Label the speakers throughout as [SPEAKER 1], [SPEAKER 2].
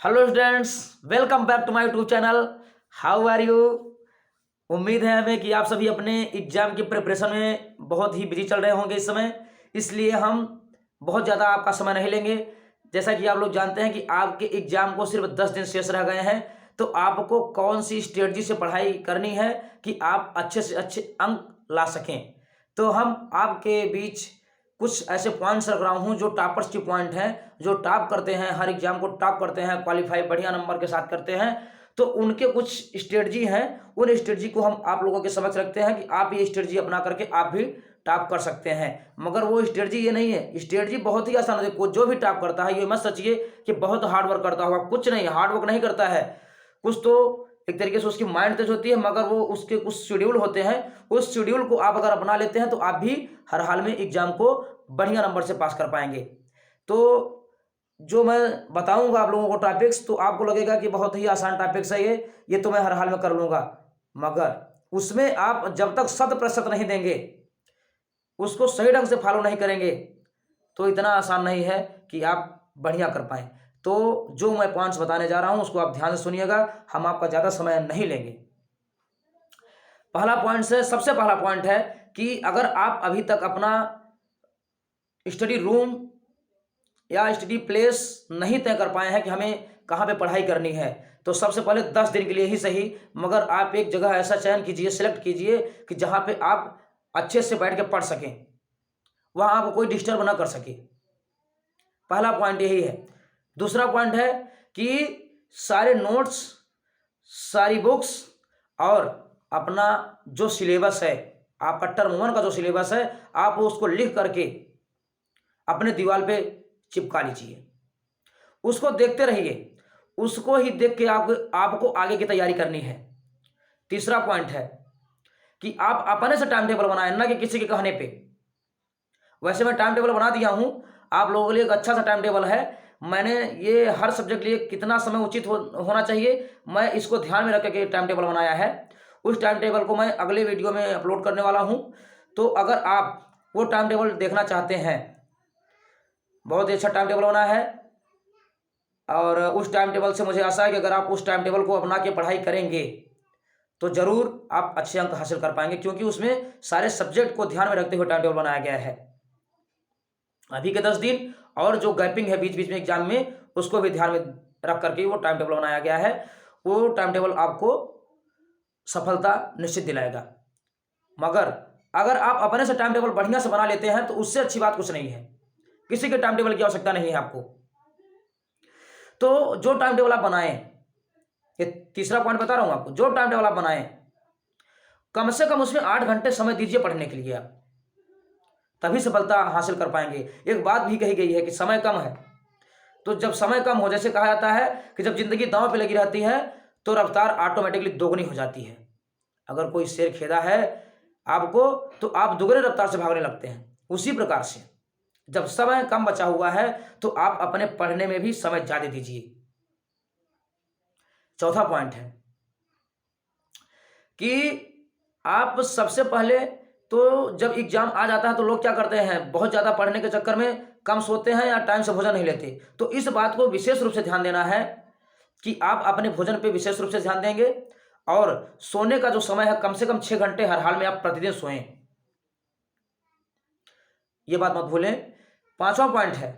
[SPEAKER 1] Hello students, welcome back to my YouTube channel. How are you. उम्मीद है हमें कि आप सभी अपने एग्जाम की प्रिपरेशन में बहुत ही बिजी चल रहे होंगे इस समय, इसलिए हम बहुत ज़्यादा आपका समय नहीं लेंगे। जैसा कि आप लोग जानते हैं कि आपके एग्जाम को सिर्फ 10 दिन शेष रह गए हैं, तो आपको कौन सी स्ट्रेटजी से पढ़ाई करनी है कि आप अच्छे से अच्छे अंक ला सकें। तो हम आपके बीच कुछ ऐसे पॉइंट्स रख रहा हूँ जो टॉपर्स की पॉइंट हैं, जो टॉप करते हैं, हर एग्जाम को टॉप करते हैं, क्वालिफाई बढ़िया नंबर के साथ करते हैं। तो उनके कुछ स्ट्रेटजी हैं, उन स्ट्रेटजी को हम आप लोगों के समक्ष रखते हैं कि आप ये स्ट्रेटजी अपना करके आप भी टॉप कर सकते हैं। मगर वो स्ट्रेटजी ये नहीं है, स्ट्रेटजी बहुत ही आसान है। जो भी टॉप करता है ये मत सोचिए कि बहुत हार्ड वर्क करता होगा, कुछ नहीं, हार्ड वर्क नहीं करता है। कुछ तो एक तरीके से उसकी माइंड तेज होती है, मगर वो उसके कुछ शेड्यूल होते हैं, उस शेड्यूल को आप अगर अपना लेते हैं तो आप भी हर हाल में एग्जाम को बढ़िया नंबर से पास कर पाएंगे। तो जो मैं बताऊंगा आप लोगों को टॉपिक्स, तो आपको लगेगा कि बहुत ही आसान टॉपिक्स है ये तो मैं हर हाल में कर लूंगा, मगर उसमें आप जब तक 100% नहीं देंगे, उसको सही ढंग से फॉलो नहीं करेंगे, तो इतना आसान नहीं है कि आप बढ़िया कर पाएँ। तो जो मैं पॉइंट्स बताने जा रहा हूं उसको आप ध्यान से सुनिएगा, हम आपका ज़्यादा समय नहीं लेंगे। पहला पॉइंट है, सबसे पहला पॉइंट है कि अगर आप अभी तक अपना स्टडी रूम या स्टडी प्लेस नहीं तय कर पाए हैं कि हमें कहाँ पे पढ़ाई करनी है, तो सबसे पहले 10 दिन के लिए ही सही, मगर आप एक जगह ऐसा चयन कीजिए, सेलेक्ट कीजिए कि जहाँ पे आप अच्छे से बैठ के पढ़ सकें, वहाँ आपको कोई डिस्टर्ब ना कर सके। पहला पॉइंट यही है। दूसरा पॉइंट है कि सारे नोट्स, सारी बुक्स और अपना जो सिलेबस है, आपका टर्म 1 का जो सिलेबस है, आप उसको लिख करके अपने दीवार पे चिपका लीजिए, उसको देखते रहिए, उसको ही देख के आपको आगे की तैयारी करनी है। तीसरा पॉइंट है कि आप अपने से टाइम टेबल बनाएं, ना कि किसी के कहने पे। वैसे मैं टाइम टेबल बना दिया हूं आप लोगों के लिए, एक अच्छा सा टाइम टेबल है। मैंने ये हर सब्जेक्ट के लिए कितना समय उचित होना चाहिए, मैं इसको ध्यान में रख के टाइम टेबल बनाया है। उस टाइम टेबल को मैं अगले वीडियो में अपलोड करने वाला हूं, तो अगर आप वो टाइम टेबल देखना चाहते हैं, बहुत ही अच्छा टाइम टेबल बना है। और उस टाइम टेबल से मुझे आशा है कि अगर आप उस टाइम टेबल को अपना के पढ़ाई करेंगे तो ज़रूर आप अच्छे अंक हासिल कर पाएंगे, क्योंकि उसमें सारे सब्जेक्ट को ध्यान में रखते हुए टाइम टेबल बनाया गया है। अभी के 10 दिन और जो गैपिंग है बीच बीच में एग्जाम में, उसको भी ध्यान में रख करके वो टाइम टेबल बनाया गया है। वो टाइम टेबल आपको सफलता निश्चित दिलाएगा। मगर अगर आप अपने से टाइम टेबल बढ़िया से बना लेते हैं तो उससे अच्छी बात कुछ नहीं है, किसी के टाइम टेबल की आवश्यकता नहीं है आपको। तो जो टाइम टेबल आप बनाएं, ये तीसरा पॉइंट बता रहा हूं आपको, जो टाइम टेबल आप बनाएं कम से कम उसमें 8 घंटे समय दीजिए पढ़ने के लिए, आप तभी सफलता हासिल कर पाएंगे। एक बात भी कही गई है कि समय कम है, तो जब समय कम हो, जैसे कहा जाता है कि जब जिंदगी दांव पे लगी रहती है तो रफ्तार ऑटोमेटिकली दोगुनी हो जाती है। अगर कोई शेर खेदा है आपको तो आप दोगुनी रफ्तार से भागने लगते हैं। उसी प्रकार से जब समय कम बचा हुआ है तो आप अपने पढ़ने में भी समय ज्यादा दीजिए। चौथा पॉइंट है कि आप सबसे पहले तो जब एग्जाम आ जाता है तो लोग क्या करते हैं, बहुत ज़्यादा पढ़ने के चक्कर में कम सोते हैं या टाइम से भोजन नहीं लेते। तो इस बात को विशेष रूप से ध्यान देना है कि आप अपने भोजन पे विशेष रूप से ध्यान देंगे, और सोने का जो समय है कम से कम 6 घंटे हर हाल में आप प्रतिदिन सोएं, ये बात मत भूलें। पांचवा पॉइंट है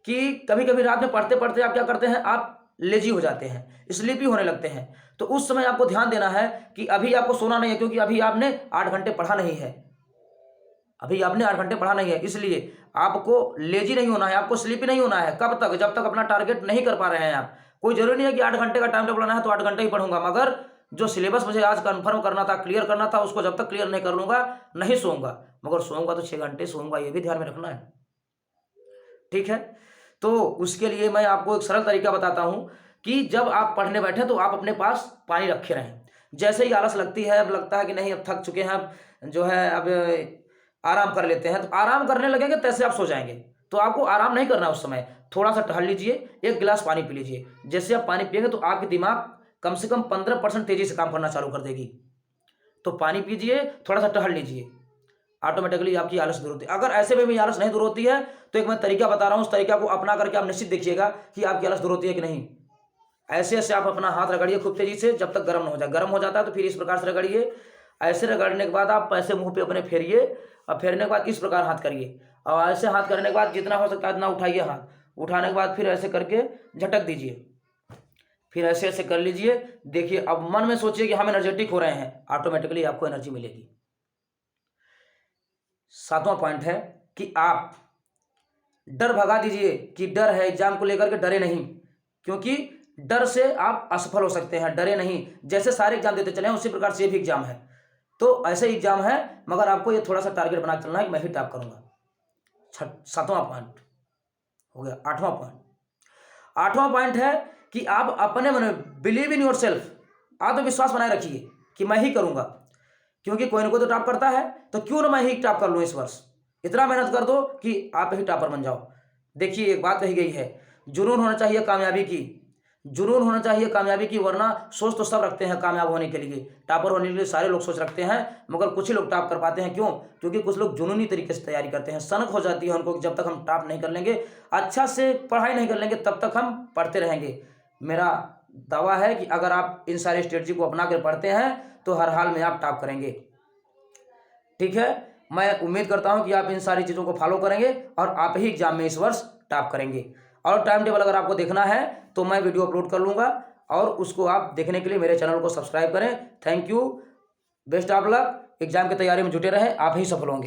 [SPEAKER 1] कि कभी कभी रात में पढ़ते पढ़ते आप क्या करते हैं, आप लेजी हो जाते हैं, स्लीपी होने लगते हैं। तो उस समय आपको ध्यान देना है कि अभी आपको सोना नहीं है, क्योंकि अभी आपने 8 घंटे पढ़ा नहीं है, अभी आपने 8 घंटे पढ़ा नहीं है, इसलिए आपको लेजी नहीं होना है, आपको स्लीपी नहीं होना है। कब तक, जब तक अपना टारगेट नहीं कर पा रहे हैं आप। कोई जरूरी नहीं है कि 8 घंटे का टाइम टेबल बनाना है तो 8 घंटे ही पढ़ूंगा, मगर जो सिलेबस मुझे आज कंफर्म करना था, क्लियर करना था, उसको जब तक क्लियर नहीं कर लूंगा नहीं सोऊंगा। मगर सोऊंगा तो 6 घंटे सोऊंगा, ये भी ध्यान में रखना है, ठीक है। तो उसके लिए मैं आपको एक सरल तरीका बताता हूं कि जब आप पढ़ने बैठे तो आप अपने पास पानी रखे रहें। जैसे ही आलस लगती है, अब लगता है कि नहीं अब थक चुके हैं, अब जो है अब आराम कर लेते हैं, तो आराम करने लगेंगे तैसे आप सो जाएंगे। तो आपको आराम नहीं करना, उस समय थोड़ा सा टहल लीजिए, 1 गिलास पानी पी लीजिए। जैसे आप पानी पिएंगे तो आपके दिमाग कम से कम 15% तेजी से काम करना चालू कर देगी। तो पानी पीजिए, थोड़ा सा टहल लीजिए, ऑटोमेटिकली आपकी आलस दूर होती है। अगर ऐसे में भी आलस नहीं दूर होती है तो एक मैं तरीका बता रहा हूँ, उस तरीका को अपना करके आप निश्चित देखिएगा कि आपकी आलस दूर होती है कि नहीं। ऐसे ऐसे आप अपना हाथ रगड़िए खूब तेजी से जब तक गर्म ना हो जाए। गर्म हो जाता है तो फिर इस प्रकार से रगड़िए। ऐसे रगड़ने के बाद आप ऐसे मुंह पे अपने फेरिए और फेरने के बाद इस प्रकार हाथ करिए और ऐसे हाथ करने के बाद जितना हो सकता है इतना उठाइए हाथ। उठाने के बाद फिर ऐसे करके झटक दीजिए, फिर ऐसे ऐसे कर लीजिए। देखिए अब मन में सोचिए कि हम एनर्जेटिक हो रहे हैं, ऑटोमेटिकली आपको एनर्जी मिलेगी। 7वां पॉइंट है कि आप डर भगा दीजिए कि डर है, एग्जाम को लेकर के डरे नहीं, क्योंकि डर से आप असफल हो सकते हैं। डरे नहीं, जैसे सारे एग्जाम देते चले हैं उसी प्रकार से ये भी एग्जाम है, तो ऐसे एग्जाम है, मगर आपको ये थोड़ा सा टारगेट बना चलना है कि मैं ही टॉप करूंगा। 7वां पॉइंट हो गया। 8वां पॉइंट है कि आप अपने मन में बिलीव इन योर सेल्फ, आत्मविश्वास बनाए रखिए कि मैं ही करूंगा, क्योंकि कोई ना कोई तो टॉप करता है, तो क्यों ना मैं ही टॉप कर लूँ इस वर्ष। इतना मेहनत कर दो कि आप ही टॉपर बन जाओ। देखिए एक बात कही गई है, जुनून होना चाहिए कामयाबी की, जुनून होना चाहिए कामयाबी की, वरना सोच तो सब रखते हैं कामयाब होने के लिए, टॉपर होने के लिए सारे लोग सोच रखते हैं, मगर कुछ ही लोग टॉप कर पाते हैं। क्यों? क्योंकि कुछ लोग जुनूनी तरीके से तैयारी करते हैं। सनक हो जाती है उनको कि जब तक हम टॉप नहीं कर लेंगे, अच्छा से पढ़ाई नहीं कर लेंगे, तब तक हम पढ़ते रहेंगे। मेरा दावा है कि अगर आप इन सारे स्ट्रेटजी को अपना कर पढ़ते हैं तो हर हाल में आप टॉप करेंगे। ठीक है, मैं उम्मीद करता हूं कि आप इन सारी चीज़ों को फॉलो करेंगे और आप ही एग्जाम में इस वर्ष टॉप करेंगे। और टाइम टेबल अगर आपको देखना है तो मैं वीडियो अपलोड कर लूँगा, और उसको आप देखने के लिए मेरे चैनल को सब्सक्राइब करें। Thank you, best of luck. Exam की तैयारी में जुटे रहें, आप ही सफल होंगे।